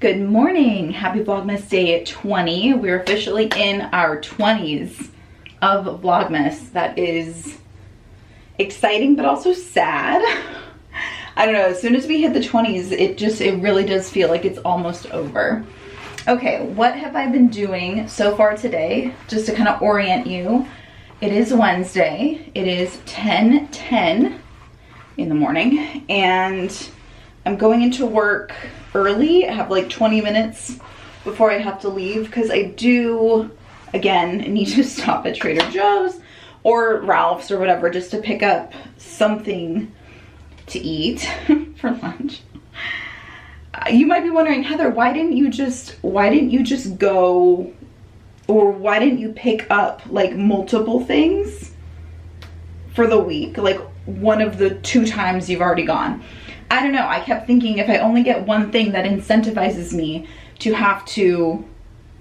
Good morning. Happy Vlogmas day 20. We're officially in our 20s of Vlogmas. That is exciting, but also sad. I don't know, as soon as we hit the 20s, it really does feel like it's almost over. Okay, what have I been doing so far today? Just to kind of orient you. It is Wednesday. It is 10:10 in the morning, and I'm going into work early. I have like 20 minutes before I have to leave because I do, again, need to stop at Trader Joe's or Ralph's or whatever just to pick up something to eat for lunch. You might be wondering, Heather, why didn't you just go, or why didn't you pick up like multiple things for the week, like one of the 2 times you've already gone? I don't know, I kept thinking if I only get one thing that incentivizes me to have to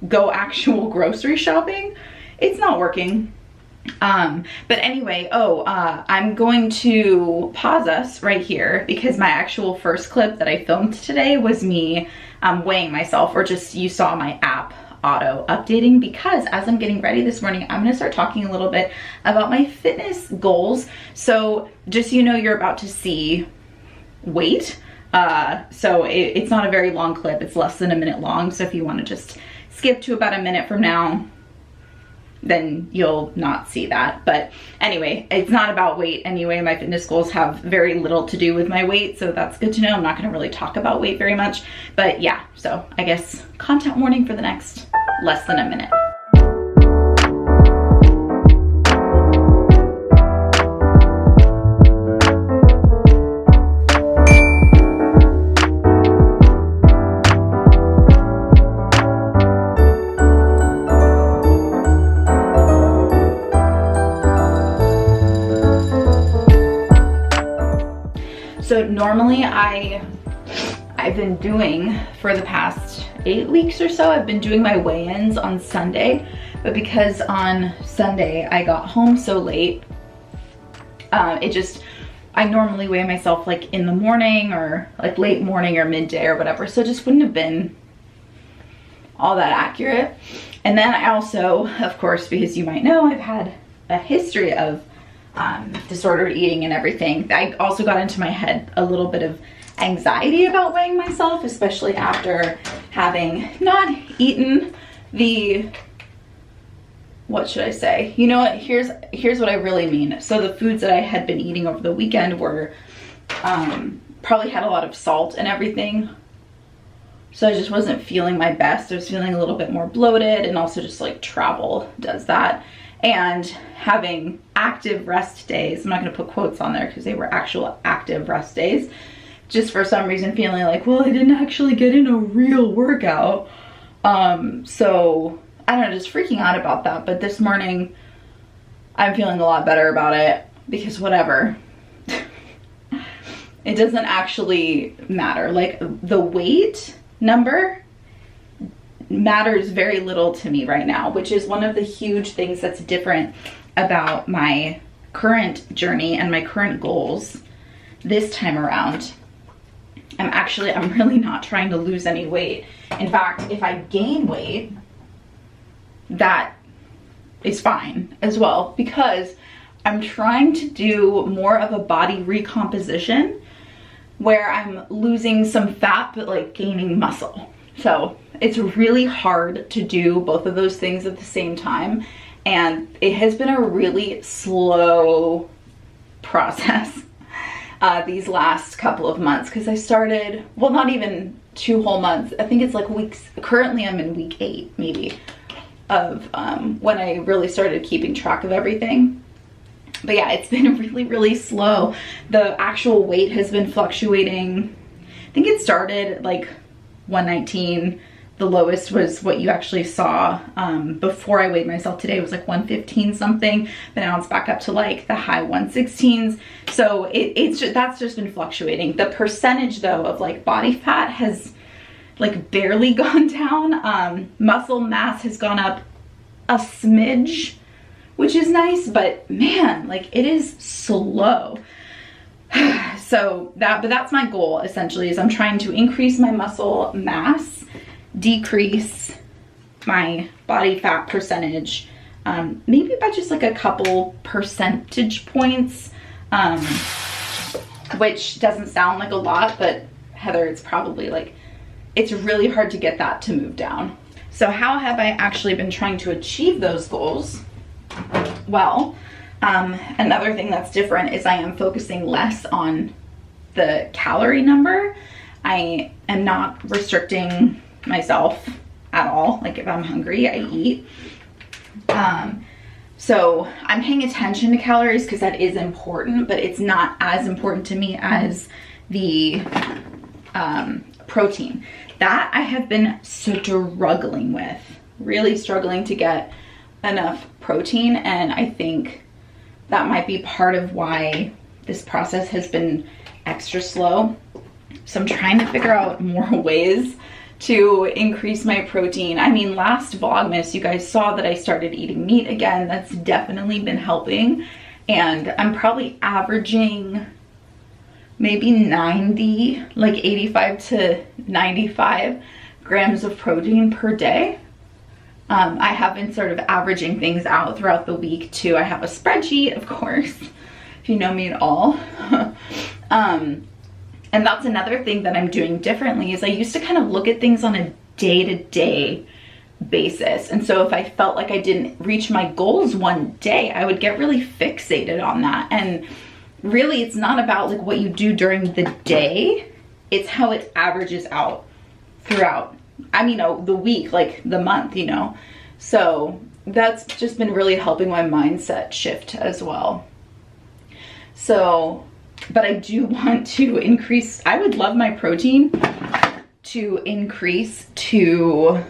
go actual grocery shopping, it's not working. But anyway, I'm going to pause us right here because my actual first clip that I filmed today was me weighing myself, or just you saw my app auto updating, because as I'm getting ready this morning, I'm gonna start talking a little bit about my fitness goals. So just so you know, you're about to see weight. So it's not a very long clip, it's less than a minute long. So if you want to just skip to about a minute from now, then you'll not see that. But anyway, it's not about weight anyway. My fitness goals have very little to do with my weight, so that's good to know. I'm not going to really talk about weight very much, but yeah, so I guess content warning for the next less than a minute. So normally I've been doing, for the past 8 weeks or so, I've been doing my weigh-ins on Sunday, but because on Sunday I got home so late, I normally weigh myself like in the morning or like late morning or midday or whatever, so it just wouldn't have been all that accurate. And then I also, of course, because you might know, I've had a history of disordered eating and everything. I also got into my head a little bit of anxiety about weighing myself, especially after having not eaten the, what should I say? You know what, here's what I really mean. So the foods that I had been eating over the weekend were, probably had a lot of salt and everything. So I just wasn't feeling my best. I was feeling a little bit more bloated, and also just like travel does that. And having active rest days, I'm not gonna put quotes on there because they were actual active rest days, just for some reason feeling like, well, I didn't actually get in a real workout. So I don't know, just freaking out about that. But this morning, I'm feeling a lot better about it because whatever. It doesn't actually matter. Like the weight number matters very little to me right now, which is one of the huge things that's different about my current journey and my current goals this time around. I'm really not trying to lose any weight. In fact, if I gain weight, that is fine as well, because I'm trying to do more of a body recomposition where I'm losing some fat but like gaining muscle. So it's really hard to do both of those things at the same time, and it has been a really slow process these last couple of months, because I started, well, not even 2 whole months. I think it's like weeks. Currently I'm in week 8 maybe of when I really started keeping track of everything. But yeah, it's been really, really slow. The actual weight has been fluctuating. I think it started like 119. The lowest was what you actually saw before I weighed myself today. It was like 115 something, but now it's back up to like the high 116s. So that's just been fluctuating. The percentage though of like body fat has like barely gone down. Muscle mass has gone up a smidge, which is nice, but man, like it is slow. So that's my goal essentially, is I'm trying to increase my muscle mass decrease my body fat percentage, maybe by just like a couple percentage points, which doesn't sound like a lot, but Heather, it's probably like, it's really hard to get that to move down. So how have I actually been trying to achieve those goals? Well, another thing that's different is I am focusing less on the calorie number. I am not restricting myself at all. Like if I'm hungry, I eat. So I'm paying attention to calories because that is important, but it's not as important to me as the protein. That I have been struggling with, really struggling to get enough protein, and I think that might be part of why this process has been extra slow. So I'm trying to figure out more ways to increase my protein. I mean, last Vlogmas, you guys saw that I started eating meat again. That's definitely been helping. And I'm probably averaging maybe 90, like 85 to 95 grams of protein per day. I have been sort of averaging things out throughout the week too. I have a spreadsheet, of course, if you know me at all. And that's another thing that I'm doing differently is I used to kind of look at things on a day-to-day basis. And so if I felt like I didn't reach my goals one day, I would get really fixated on that. And really, it's not about like what you do during the day. It's how it averages out throughout, I mean, the week, like the month, you know? So that's just been really helping my mindset shift as well. So, but I do want to increase, I would love my protein to increase to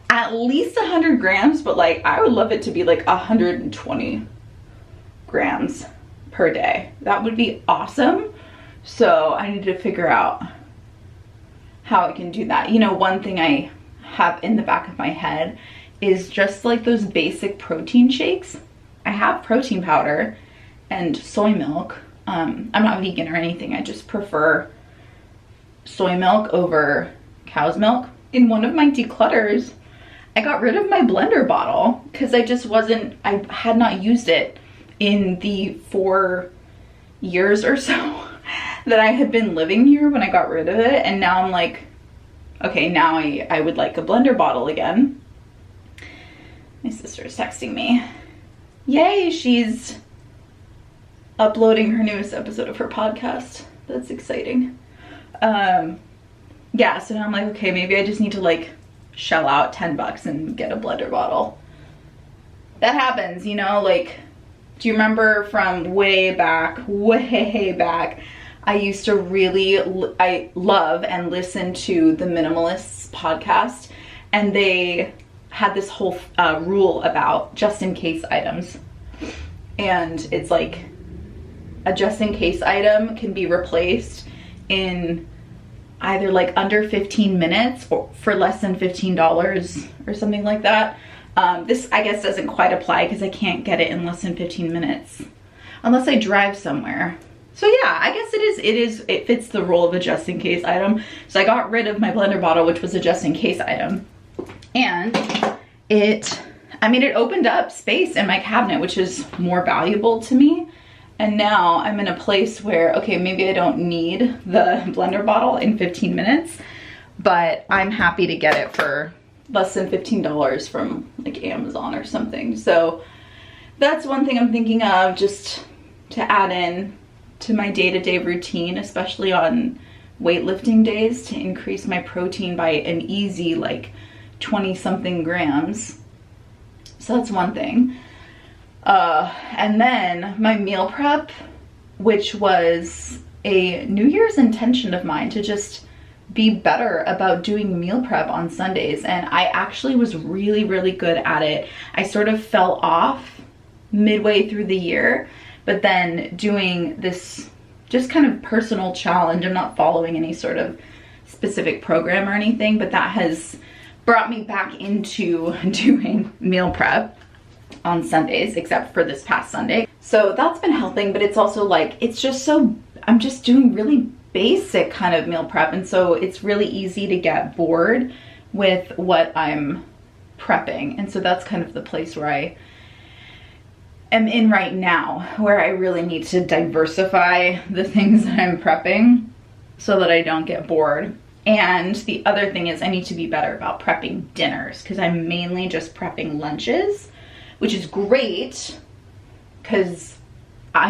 at least 100 grams, but like I would love it to be like 120 grams per day. That would be awesome. So I need to figure out how I can do that. You know, one thing I have in the back of my head is just like those basic protein shakes. I have protein powder and soy milk. I'm not vegan or anything. I just prefer soy milk over cow's milk. In one of my declutters, I got rid of my blender bottle because I had not used it in the 4 years or so that I had been living here when I got rid of it. And now I'm like, okay, now I would like a blender bottle again. My sister is texting me. Yay, she's uploading her newest episode of her podcast. That's exciting. Yeah, so now I'm like, okay, maybe I just need to like shell out 10 bucks and get a blender bottle. That happens, you know, like, do you remember from way back, I used to really, I love and listen to the Minimalists podcast, and they had this whole rule about just in case items. And it's like a just in case item can be replaced in either like under 15 minutes or for less than $15 or something like that. This I guess doesn't quite apply because I can't get it in less than 15 minutes unless I drive somewhere. So yeah, I guess it fits the role of a just in case item. So I got rid of my blender bottle, which was a just in case item. And it opened up space in my cabinet, which is more valuable to me. And now I'm in a place where, okay, maybe I don't need the blender bottle in 15 minutes, but I'm happy to get it for less than $15 from like Amazon or something. So that's one thing I'm thinking of, just to add in to my day-to-day routine, especially on weightlifting days, to increase my protein by an easy like 20 something grams. So that's one thing. And then my meal prep, which was a New Year's intention of mine to just be better about doing meal prep on Sundays. And I actually was really, really good at it. I sort of fell off midway through the year, but then doing this just kind of personal challenge, I'm not following any sort of specific program or anything, but that has brought me back into doing meal prep on Sundays, except for this past Sunday. So that's been helping, but it's also like, it's just so, I'm just doing really basic kind of meal prep, and so it's really easy to get bored with what I'm prepping. And so that's kind of the place where I am in right now, where I really need to diversify the things that I'm prepping so that I don't get bored. And the other thing is I need to be better about prepping dinners, because I'm mainly just prepping lunches, which is great because I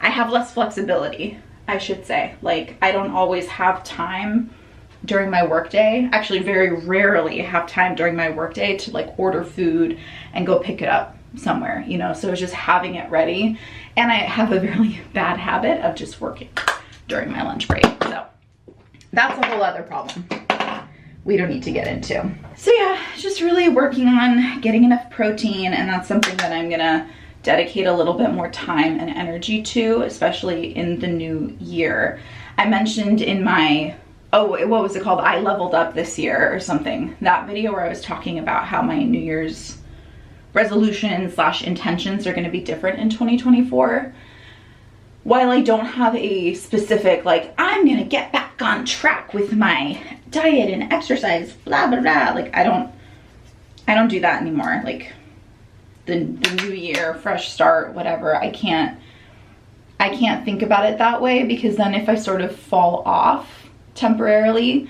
have less flexibility, I should say. Like, I don't always have time during my workday. Actually, very rarely have time during my workday to like order food and go pick it up somewhere, you know? So it's just having it ready. And I have a really bad habit of just working during my lunch break. So that's a whole other problem we don't need to get into. So yeah, just really working on getting enough protein, and that's something that I'm gonna dedicate a little bit more time and energy to, especially in the new year. I mentioned in my, what was it called? I leveled up this year or something. That video where I was talking about how my New Year's resolutions / intentions are gonna be different in 2024. While I don't have a specific, like, I'm gonna get back on track with my diet and exercise, blah, blah, blah. Like, I don't do that anymore. Like, the new year, fresh start, whatever, I can't think about it that way, because then if I sort of fall off temporarily,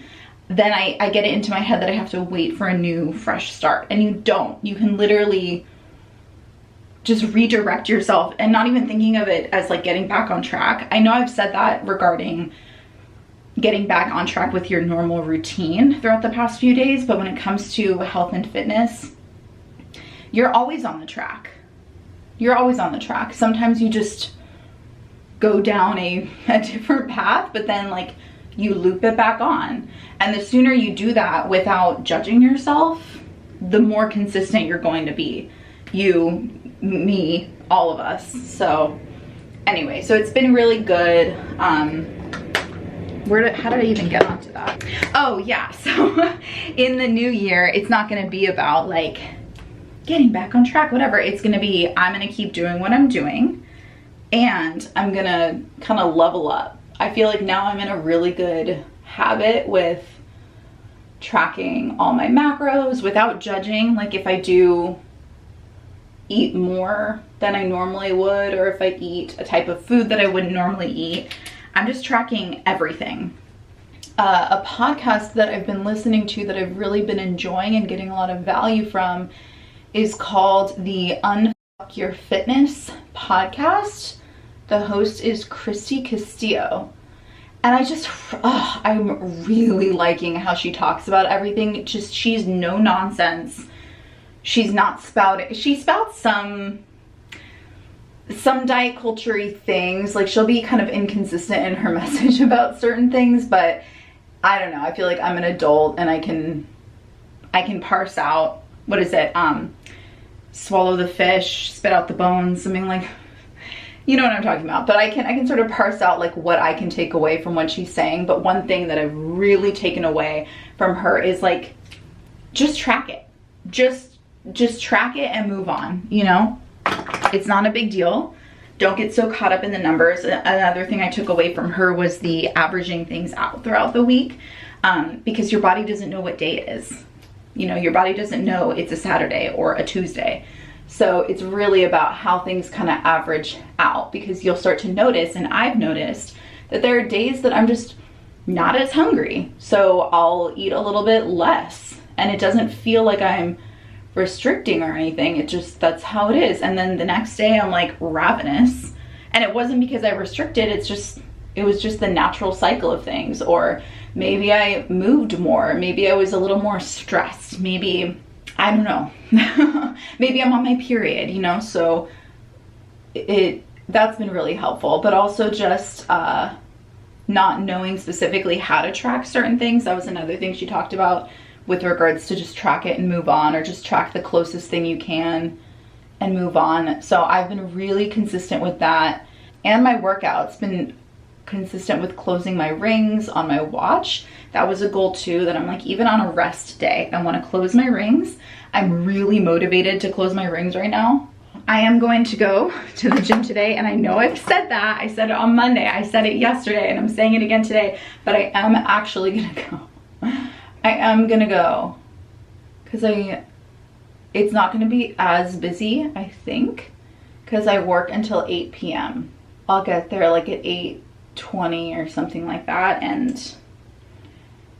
then I get it into my head that I have to wait for a new fresh start. And you don't. You can literally just redirect yourself, and not even thinking of it as like getting back on track. I know I've said that regarding getting back on track with your normal routine throughout the past few days, but when it comes to health and fitness, you're always on the track. You're always on the track. Sometimes you just go down a different path, but then like you loop it back on. And the sooner you do that without judging yourself, the more consistent you're going to be. You, me, all of us. So anyway, so it's been really good. How did I even get onto that? Oh yeah, so in the new year, it's not gonna be about like getting back on track, whatever. It's gonna be, I'm gonna keep doing what I'm doing, and I'm gonna kind of level up. I feel like now I'm in a really good habit with tracking all my macros without judging. Like, if I do eat more than I normally would, or if I eat a type of food that I wouldn't normally eat, I'm just tracking everything. A podcast that I've been listening to that I've really been enjoying and getting a lot of value from is called the Unfuck Your Fitness podcast. The host is Christy Castillo. And I'm really liking how she talks about everything. Just, she's no nonsense. She's not spouting. She spouts some diet culture-y things. Like, she'll be kind of inconsistent in her message about certain things, but I don't know. I feel like I'm an adult and I can parse out, what is it? Swallow the fish, spit out the bones, something like, you know what I'm talking about. But I can sort of parse out like what I can take away from what she's saying. But one thing that I've really taken away from her is like, just track it. Just track it and move on, you know? It's not a big deal. Don't get so caught up in the numbers. Another thing I took away from her was the averaging things out throughout the week, because your body doesn't know what day it is. You know, your body doesn't know it's a Saturday or a Tuesday. So it's really about how things kind of average out, because you'll start to notice, and I've noticed, that there are days that I'm just not as hungry. So I'll eat a little bit less, and it doesn't feel like I'm restricting or anything. It just, that's how it is. And then the next day I'm like ravenous, and it wasn't because I restricted. It was just the natural cycle of things. Or maybe I moved more, maybe I was a little more stressed, maybe, I don't know, maybe I'm on my period, you know? So that's been really helpful. But also just not knowing specifically how to track certain things. That was another thing she talked about, with regards to just track it and move on, or just track the closest thing you can and move on. So I've been really consistent with that. And my workout's been consistent with closing my rings on my watch. That was a goal too, that I'm like, even on a rest day, I want to close my rings. I'm really motivated to close my rings right now. I am going to go to the gym today, and I know I've said that. I said it on Monday, I said it yesterday, and I'm saying it again today, but I am actually gonna go. I am gonna go because it's not gonna be as busy, I think, because I work until 8 p.m. I'll get there like at 8:20 or something like that, and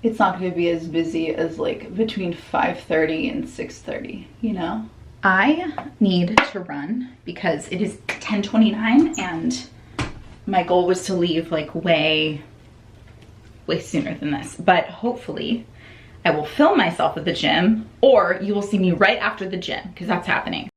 it's not gonna be as busy as like between 5:30 and 6:30, you know? I need to run because it is 10:29 and my goal was to leave like way sooner than this, but hopefully I will film myself at the gym, or you will see me right after the gym because that's happening.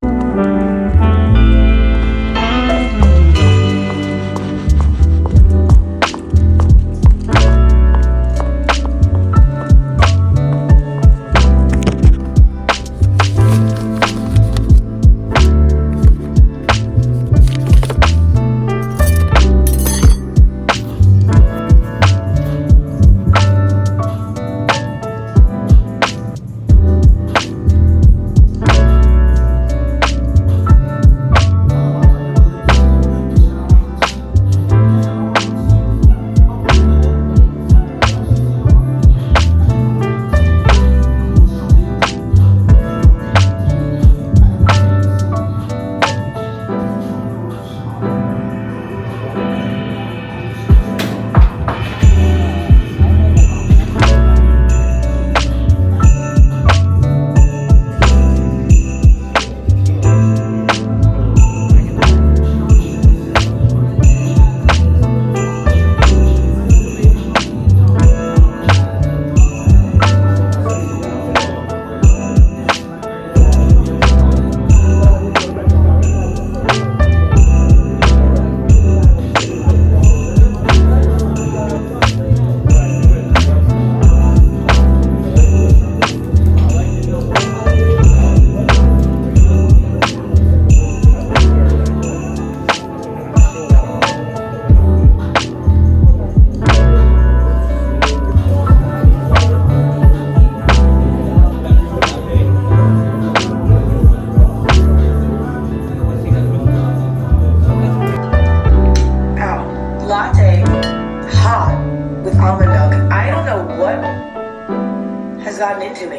Gotten into me.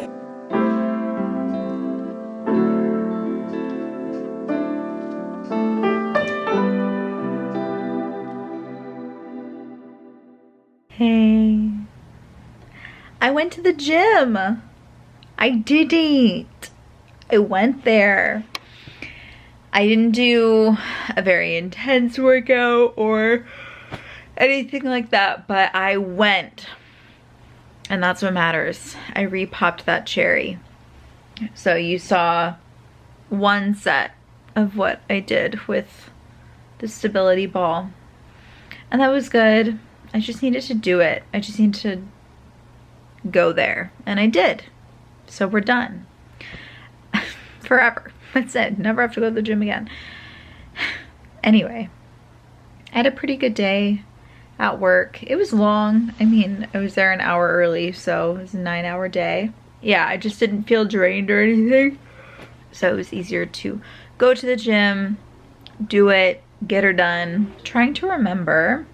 Hey, I went to the gym. I didn't. I went there. I didn't do a very intense workout or anything like that, but I went. And that's what matters. I re-popped that cherry. So you saw one set of what I did with the stability ball. And that was good. I just needed to do it. I just needed to go there. And I did. So we're done. Forever. That's it. Never have to go to the gym again. Anyway, I had a pretty good day at work. It was long. I mean, I was there an hour early, so it was a 9-hour day. Yeah, I just didn't feel drained or anything. So it was easier to go to the gym, do it, get her done. Trying to remember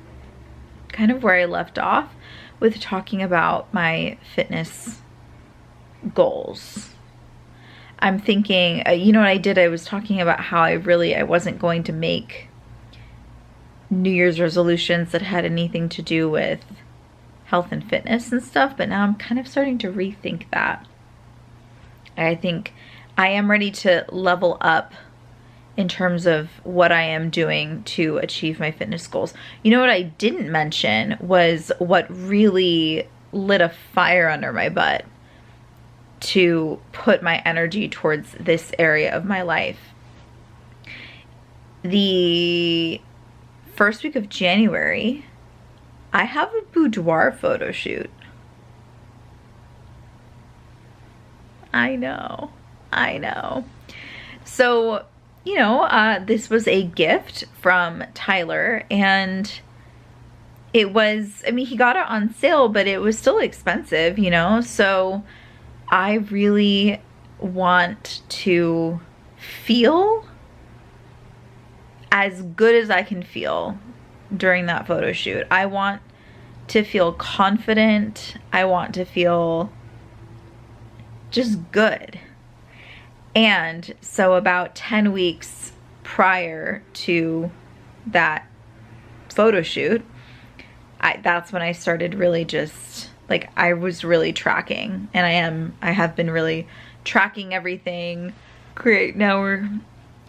kind of where I left off with talking about my fitness goals. I'm thinking, you know what I did? I was talking about how I wasn't going to make New Year's resolutions that had anything to do with health and fitness and stuff, but now I'm kind of starting to rethink that. I think I am ready to level up in terms of what I am doing to achieve my fitness goals. You know what I didn't mention was what really lit a fire under my butt to put my energy towards this area of my life. The first week of January, I have a boudoir photo shoot. I know. So, you know, this was a gift from Tyler, and it was, I mean, he got it on sale, but it was still expensive, you know? So I really want to feel as good as I can feel during that photo shoot. I want to feel confident. I want to feel just good. And so about 10 weeks prior to that photo shoot, that's when I started really just, like, I was really tracking, and I have been really tracking everything. Great, now we're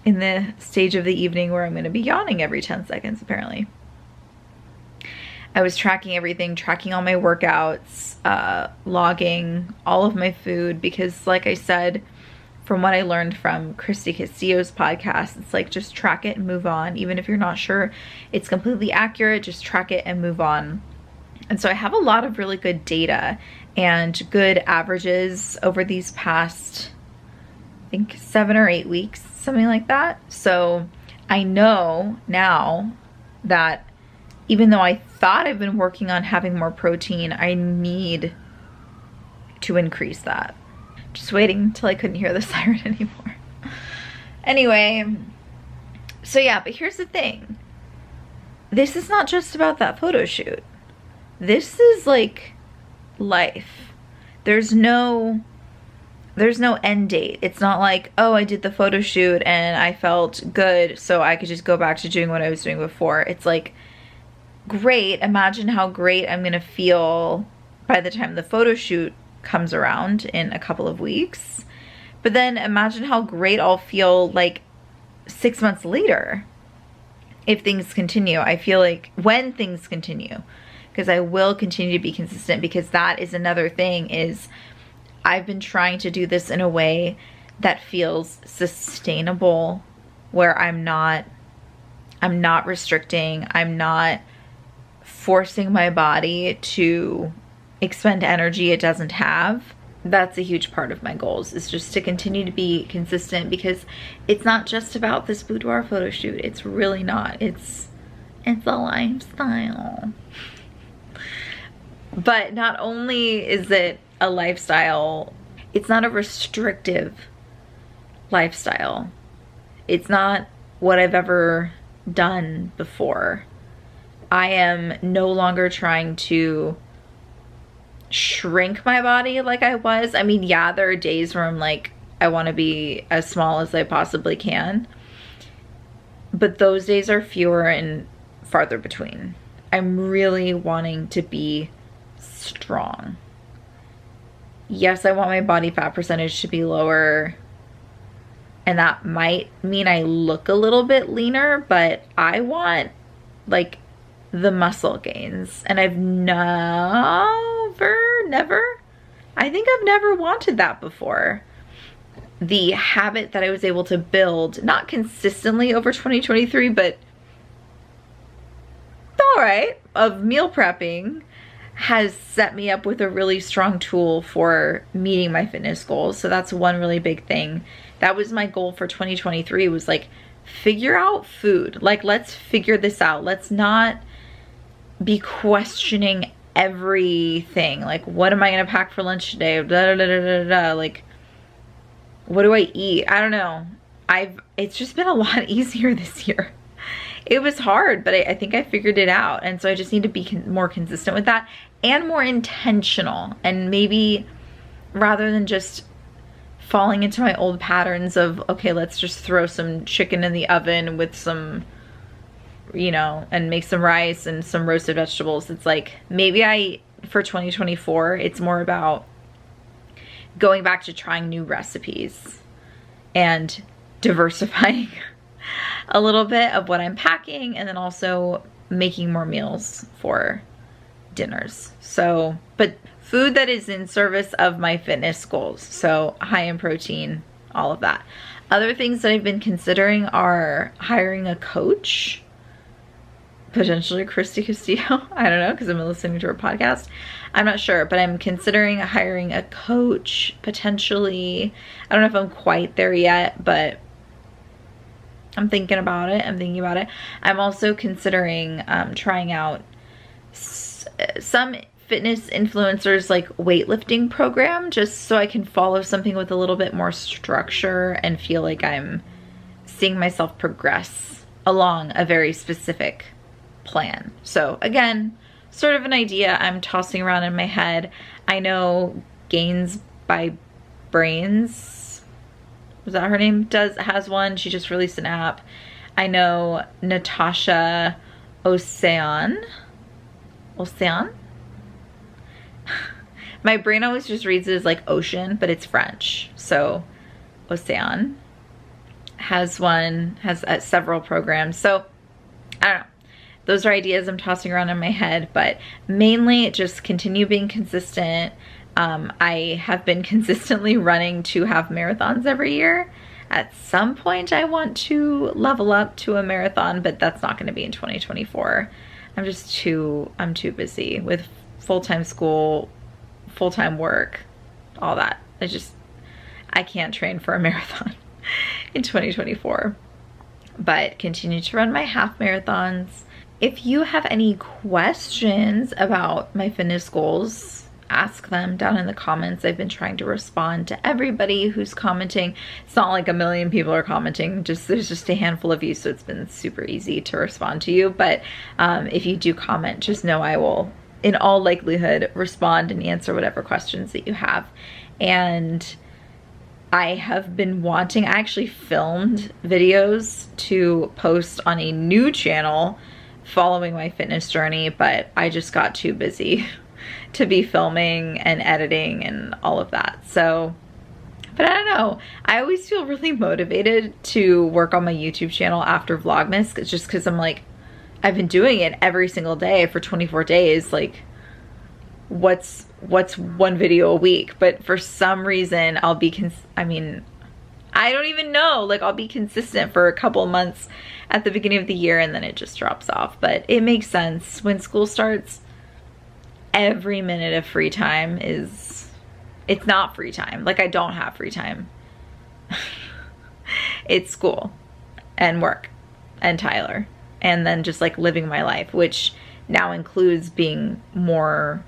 in the stage of the evening where I'm gonna be yawning every 10 seconds, apparently. I was tracking everything, tracking all my workouts, logging all of my food, because like I said, from what I learned from Christy Castillo's podcast, it's like, just track it and move on. Even if you're not sure it's completely accurate, just track it and move on. And so I have a lot of really good data and good averages over these past, I think, 7 or 8 weeks, something like that. So I know now that even though I thought I've been working on having more protein, I need to increase that. Just waiting until I couldn't hear the siren anymore. Anyway, so yeah, but here's the thing. This is not just about that photo shoot. This is like life. There's no end date. It's not like, oh, I did the photo shoot and I felt good, so I could just go back to doing what I was doing before. It's like, great, imagine how great I'm gonna feel by the time the photo shoot comes around in a couple of weeks. But then imagine how great I'll feel like 6 months later if things continue. I feel like when things continue, because I will continue to be consistent, because that is another thing, is I've been trying to do this in a way that feels sustainable, where I'm not restricting, I'm not forcing my body to expend energy it doesn't have. That's a huge part of my goals, is just to continue to be consistent, because it's not just about this boudoir photo shoot. It's really not. It's a lifestyle. But not only is it a lifestyle, it's not a restrictive lifestyle. It's not what I've ever done before. I am no longer trying to shrink my body like I was. I mean, yeah, there are days where I'm like, I want to be as small as I possibly can, but those days are fewer and farther between. I'm really wanting to be strong. Yes, I want my body fat percentage to be lower, and that might mean I look a little bit leaner, but I want like the muscle gains, and I've I think I've never wanted that before. The habit that I was able to build, not consistently over 2023, but all right, of meal prepping, has set me up with a really strong tool for meeting my fitness goals. So that's one really big thing. That was my goal for 2023, was like, figure out food. Like, let's figure this out. Let's not be questioning everything. Like, what am I gonna pack for lunch today? Da, da, da, da, da. Like, what do I eat? I don't know. It's just been a lot easier this year. It was hard, but I think I figured it out. And so I just need to be more consistent with that, and more intentional. And maybe rather than just falling into my old patterns of, okay, let's just throw some chicken in the oven with some, you know, and make some rice and some roasted vegetables. It's like, maybe for 2024, it's more about going back to trying new recipes and diversifying a little bit of what I'm packing, and then also making more meals for dinners. So, but food that is in service of my fitness goals. So high in protein, all of that. Other things that I've been considering are hiring a coach, potentially Christy Castillo. I don't know, because I've been listening to her podcast. I'm not sure, but I'm considering hiring a coach, potentially. I don't know if I'm quite there yet, but I'm thinking about it. I'm also considering trying out some fitness influencers, like weightlifting program, just so I can follow something with a little bit more structure and feel like I'm seeing myself progress along a very specific plan. So again, sort of an idea I'm tossing around in my head. I know Gains by Brains, was that her name, has one. She just released an app. I know Natasha Ocean. My brain always just reads it as like ocean, but it's French. So Ocean has one, has several programs. So I don't know. Those are ideas I'm tossing around in my head, but mainly just continue being consistent. I have been consistently running 2 half marathons every year. At some point I want to level up to a marathon, but that's not going to be in 2024. I'm too busy with full-time school, full-time work, all that. I can't train for a marathon in 2024, but continue to run my half marathons. If you have any questions about my fitness goals, ask them down in the comments. I've been trying to respond to everybody who's commenting. It's not like a million people are commenting, there's just a handful of you, so it's been super easy to respond to you. But if you do comment, just know I will, in all likelihood, respond and answer whatever questions that you have. And I have been I actually filmed videos to post on a new channel following my fitness journey, but I just got too busy to be filming and editing and all of that. So, but I don't know. I always feel really motivated to work on my YouTube channel after Vlogmas, just because I'm like, I've been doing it every single day for 24 days. Like, what's 1 video a week? But for some reason, I'll be, I don't even know. Like, I'll be consistent for a couple months at the beginning of the year and then it just drops off. But it makes sense. When school starts, every minute of free time it's not free time. Like, I don't have free time. It's school and work and Tyler, and then just like living my life, which now includes being more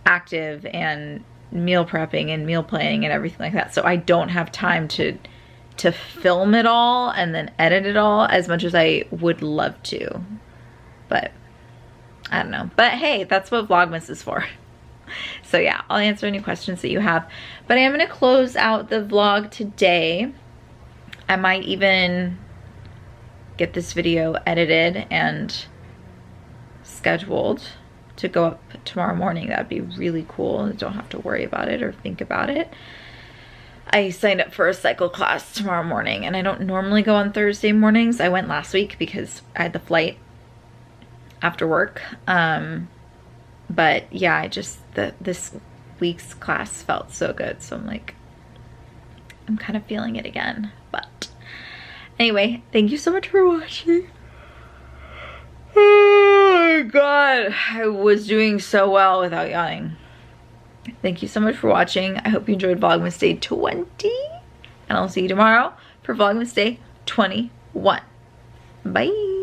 active and meal prepping and meal planning and everything like that. So I don't have time to film it all and then edit it all as much as I would love to. But I don't know. But hey, that's what Vlogmas is for. So yeah, I'll answer any questions that you have. But I am going to close out the vlog today. I might even get this video edited and scheduled to go up tomorrow morning. That'd be really cool. I don't have to worry about it or think about it. I signed up for a cycle class tomorrow morning, and I don't normally go on Thursday mornings. I went last week because I had the flight after work. But yeah, this week's class felt so good. So I'm like, I'm kind of feeling it again. But anyway, thank you so much for watching. Oh my God, I was doing so well without yawning. Thank you so much for watching. I hope you enjoyed Vlogmas Day 20. And I'll see you tomorrow for Vlogmas Day 21. Bye.